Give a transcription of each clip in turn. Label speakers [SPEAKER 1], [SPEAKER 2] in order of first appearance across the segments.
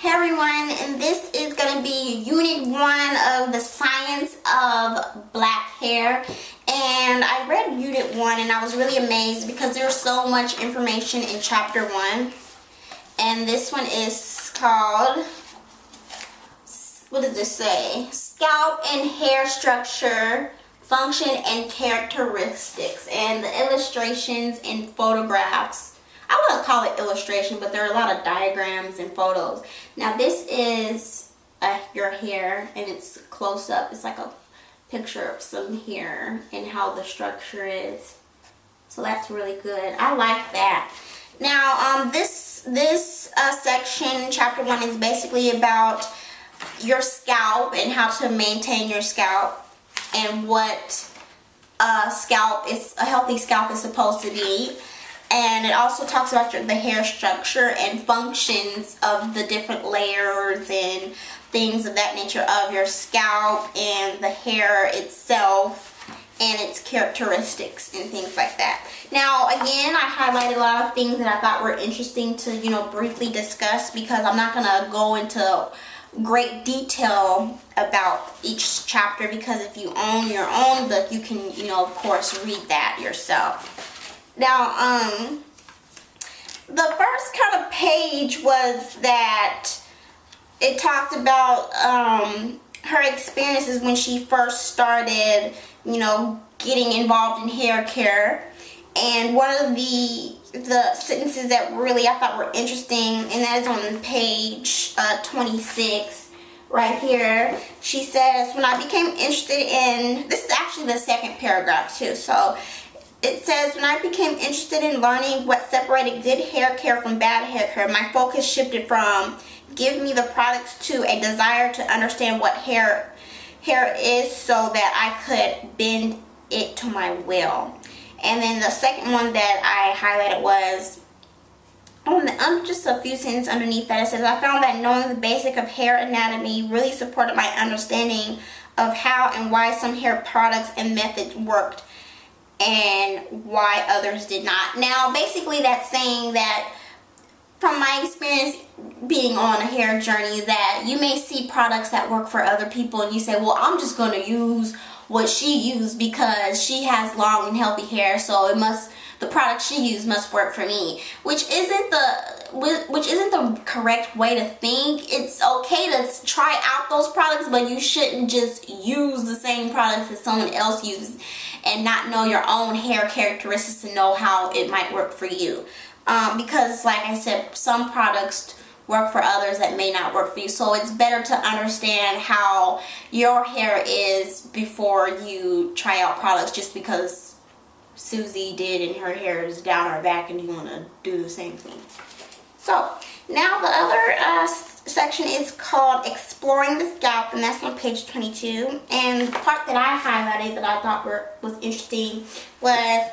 [SPEAKER 1] Hey everyone, and this is going to be Unit 1 of the Science of Black Hair. And I read Unit 1 and I was really amazed because there's so much information in Chapter 1. And this one is called, what does this say? Scalp and Hair Structure, Function and Characteristics. And the illustrations and photographs. I wouldn't call it illustration, but there are a lot of diagrams and photos. Now this is your hair, and it's close up. It's like a picture of some hair and how the structure is. So that's really good. I like that. Now this section, Chapter 1, is basically about your scalp and how to maintain your scalp and what a healthy scalp is supposed to be. And it also talks about the hair structure and functions of the different layers and things of that nature of your scalp and the hair itself and its characteristics and things like that. Now, again, I highlighted a lot of things that I thought were interesting to, briefly discuss, because I'm not going to go into great detail about each chapter, because if you own your own book, you can, of course, read that yourself. Now, the first kind of page was that it talked about her experiences when she first started, getting involved in hair care. And one of the sentences that really I thought were interesting, and that is on page 26 right here. She says, when I became interested in, this is actually the second paragraph too, so it says, when I became interested in learning what separated good hair care from bad hair care, my focus shifted from give me the products to a desire to understand what hair is so that I could bend it to my will. And then the second one that I highlighted was, just a few sentences underneath that, it says, I found that knowing the basic of hair anatomy really supported my understanding of how and why some hair products and methods worked and why others did not. Now, basically that's saying that from my experience being on a hair journey, that you may see products that work for other people and you say, well, I'm just going to use what she used because she has long and healthy hair, so the product she used must work for me, which isn't the correct way to think. It's okay to try out those products, but you shouldn't just use the same products that someone else uses and not know your own hair characteristics to know how it might work for you. Because like I said, some products work for others that may not work for you. So it's better to understand how your hair is before you try out products just because Susie did and her hair is down her back and you want to do the same thing. So now the other section is called Exploring the Scalp, and that's on page 22. And the part that I highlighted that I thought was interesting was,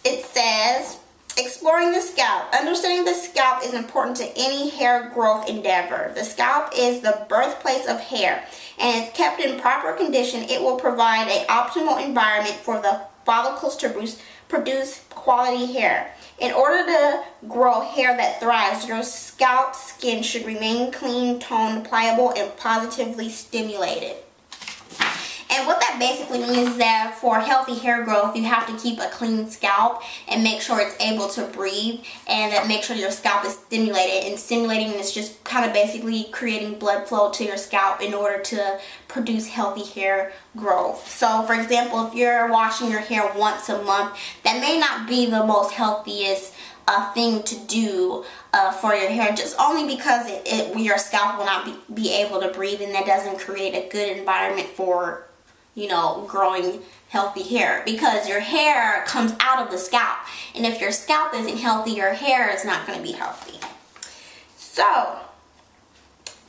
[SPEAKER 1] it says, Exploring the Scalp. Understanding the scalp is important to any hair growth endeavor. The scalp is the birthplace of hair, and if kept in proper condition, it will provide an optimal environment for the follicles to produce quality hair. In order to grow hair that thrives, your scalp skin should remain clean, toned, pliable, and positively stimulated. And what that basically means is that for healthy hair growth, you have to keep a clean scalp and make sure it's able to breathe, and that make sure your scalp is stimulated. And stimulating is just kind of basically creating blood flow to your scalp in order to produce healthy hair growth. So for example, if you're washing your hair once a month, that may not be the most healthiest thing to do for your hair, just only because your scalp will not be able to breathe, and that doesn't create a good environment for growing healthy hair, because your hair comes out of the scalp, and if your scalp isn't healthy, your hair is not going to be healthy. So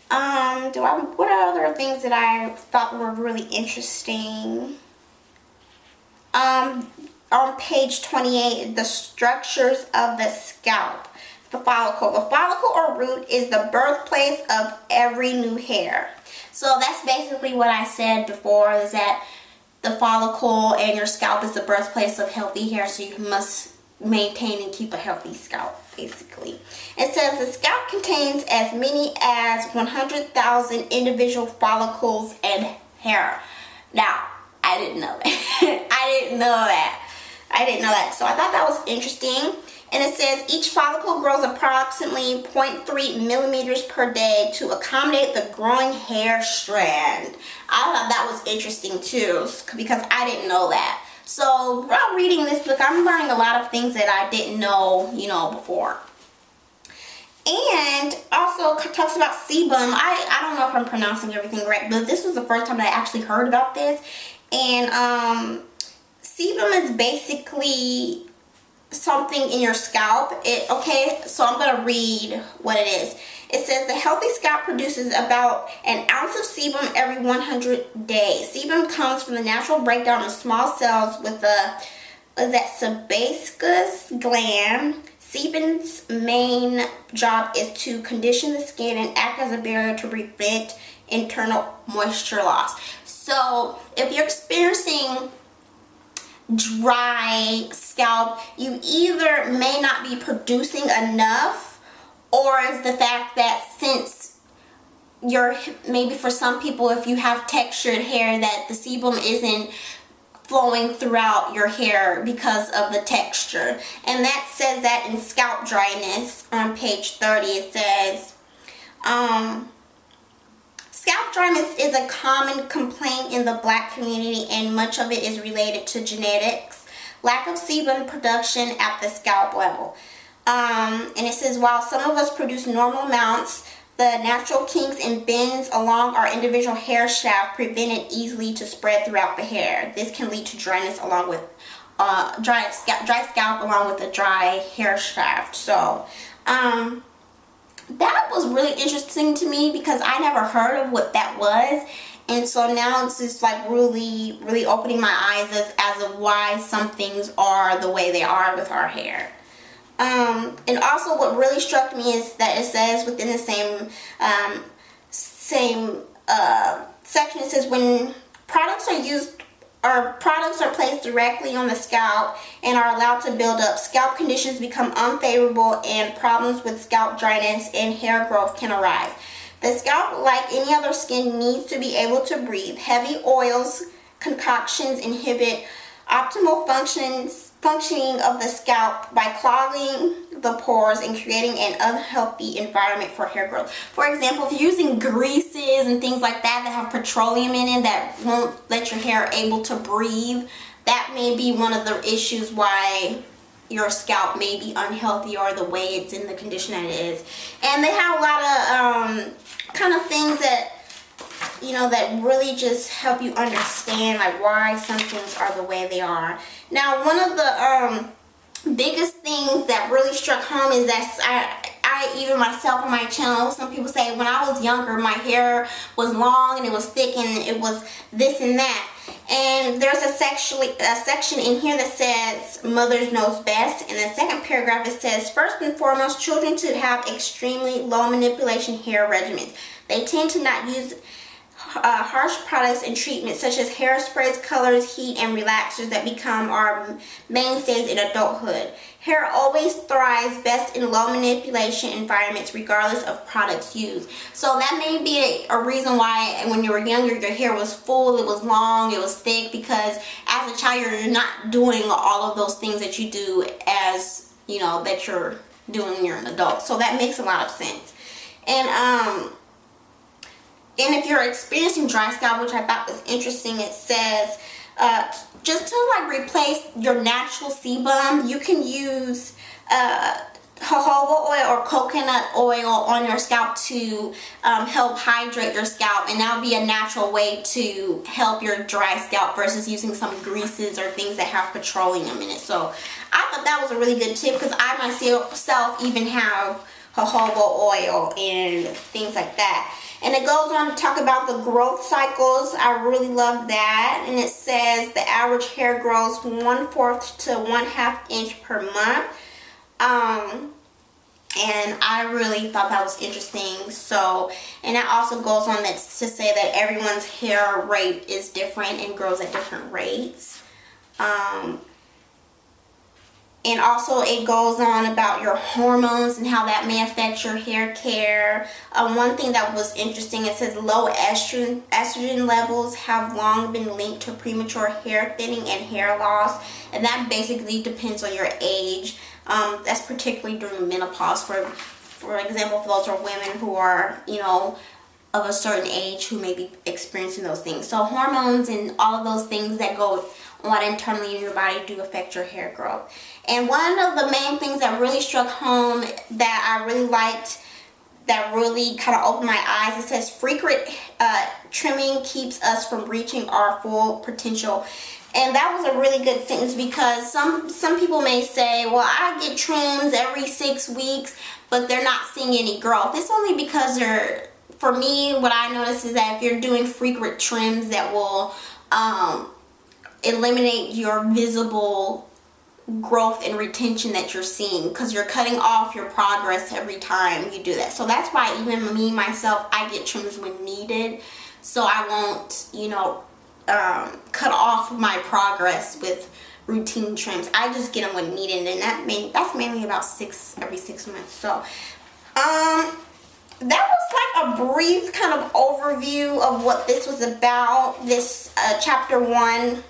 [SPEAKER 1] what are other things that I thought were really interesting? On page 28, the structures of the scalp. The follicle. The follicle or root is the birthplace of every new hair. So that's basically what I said before, is that the follicle and your scalp is the birthplace of healthy hair, so you must maintain and keep a healthy scalp. basically. It says the scalp contains as many as 100,000 individual follicles and hair. Now, I didn't know that. I didn't know that. So I thought that was interesting. And it says each follicle grows approximately 0.3 millimeters per day to accommodate the growing hair strand. I thought that was interesting too, because I didn't know that. So while reading this book, I'm learning a lot of things that I didn't know, before. And also talks about sebum. I don't know if I'm pronouncing everything right, but this was the first time that I actually heard about this. And sebum is basically something in your scalp. Okay, so I'm going to read what it is. It says the healthy scalp produces about an ounce of sebum every 100 days. Sebum comes from the natural breakdown of small cells with the sebaceous gland. Sebum's main job is to condition the skin and act as a barrier to prevent internal moisture loss. So if you're experiencing dry scalp, you either may not be producing enough, or it's the fact that since maybe for some people, if you have textured hair, that the sebum isn't flowing throughout your hair because of the texture. And that says that in Scalp Dryness on page 30. It says scalp dryness is a common complaint in the Black community, and much of it is related to genetics, lack of sebum production at the scalp level. And it says while some of us produce normal amounts, the natural kinks and bends along our individual hair shaft prevent it easily to spread throughout the hair. This can lead to dryness along with dry scalp along with a dry hair shaft. So that was really interesting to me because I never heard of what that was. And so now it's just like really, really opening my eyes as of why some things are the way they are with our hair. And also what really struck me is that it says within the same section, it says when products are used or products are placed directly on the scalp and are allowed to build up, scalp conditions become unfavorable and problems with scalp dryness and hair growth can arise. The scalp, like any other skin, needs to be able to breathe. Heavy oils, concoctions inhibit optimal functioning of the scalp by clogging the pores and creating an unhealthy environment for hair growth. For example, if you're using greases and things like that that have petroleum in it that won't let your hair able to breathe, that may be one of the issues why your scalp may be unhealthy or the way it's in the condition that it is. And they have a lot of kind of things that that really just help you understand like why some things are the way they are. Now, one of the biggest things that really struck home is that I even myself on my channel, some people say when I was younger my hair was long and it was thick and it was this and that. And there's a section in here that says mothers knows best. In the second paragraph it says, first and foremost, children should have extremely low manipulation hair regimens. They tend to not use harsh products and treatments such as hairsprays, colors, heat, and relaxers that become our mainstays in adulthood. Hair always thrives best in low manipulation environments regardless of products used. So that may be a reason why when you were younger your hair was full, it was long, it was thick, because as a child you're not doing all of those things that you do as, that you're doing when you're an adult. So that makes a lot of sense. And if you're experiencing dry scalp, which I thought was interesting, it says just to like replace your natural sebum, you can use jojoba oil or coconut oil on your scalp to help hydrate your scalp, and that would be a natural way to help your dry scalp versus using some greases or things that have petroleum in it. So I thought that was a really good tip because I myself even have jojoba oil and things like that. And it goes on to talk about the growth cycles. I really love that. And it says the average hair grows 1/4 to 1/2 inch per month. And I really thought that was interesting. So, and that also goes on to say that everyone's hair rate is different and grows at different rates. And also it goes on about your hormones and how that may affect your hair care. One thing that was interesting, it says low estrogen levels have long been linked to premature hair thinning and hair loss. And that basically depends on your age. That's particularly during menopause. For example, for those are women who are, you know, of a certain age who may be experiencing those things. So hormones and all of those things that go on internally in your body do affect your hair growth. And one of the main things that really struck home that I really liked, that really kind of opened my eyes, it says frequent trimming keeps us from reaching our full potential. And that was a really good sentence, because some people may say, well, I get trims every 6 weeks, but they're not seeing any growth. It's only because for me, what I noticed is that if you're doing frequent trims, that will eliminate your visible growth and retention that you're seeing, because you're cutting off your progress every time you do that. So that's why even me myself, I get trims when needed, so I won't, you know, cut off my progress with routine trims. I just get them when needed, and that's mainly about every 6 months. So that was like a brief kind of overview of what this was about. This chapter 1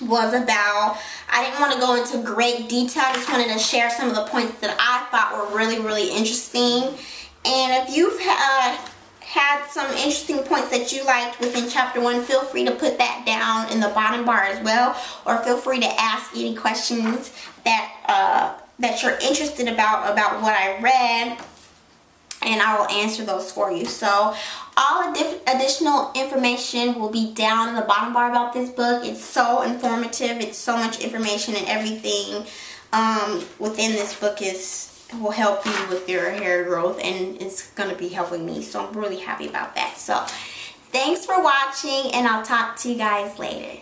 [SPEAKER 1] was about. I didn't want to go into great detail. I just wanted to share some of the points that I thought were really, really interesting. And if you've had some interesting points that you liked within chapter 1, feel free to put that down in the bottom bar as well, or feel free to ask any questions that you're interested about what I read, and I will answer those for you. So all additional information will be down in the bottom bar about this book. It's so informative. It's so much information, and everything within this book will help you with your hair growth, and it's going to be helping me. So I'm really happy about that. So thanks for watching, and I'll talk to you guys later.